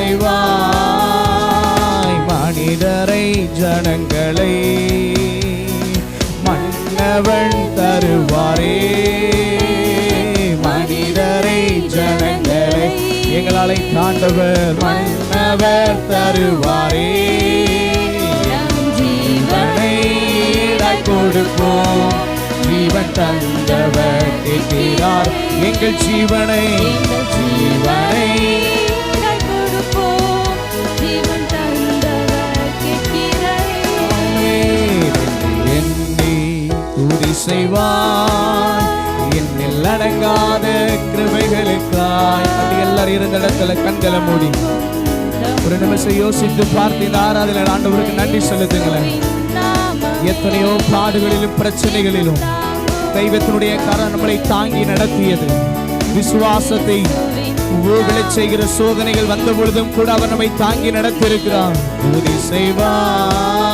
செய்வாய். மனிதரை ஜனங்களை மன்னவன் தருவாரே. மனிதரை ஜனங்களை எங்களாலை தாண்டவர் மன்னவர் தருவாரே. ஜீவனை கொடுப்போம், ஜீவன் தந்தவர் கேட்கிறார். எங்கள் ஜீவனை ஜீவனை கொடுப்போம், ஜீவன் தந்தவர் கேட்கிறார். எண்ணி துதி செய்வாய் என்னில் அடங்காத கிருபைகளுக்காய். அப்படி எல்லாரும் இருந்த இடத்துல கண்களை மூடி ஒரு நிமிஷம் யோசித்து பார்த்து இந்த ஆராதனை ஆண்டவருக்கு நன்றி செலுத்துங்களேன். எத்தனையோ பாடுகளிலும் பிரச்சனைகளிலும் தெய்வத்தினுடைய கரம் நம்மளை தாங்கி நடத்தியது. விசுவாசத்தை விழச் செய்கிற சோதனைகள் வந்த பொழுதும் கூட அவர் நம்மை தாங்கி நடத்தியிருக்கிறார். துதி செய்வார்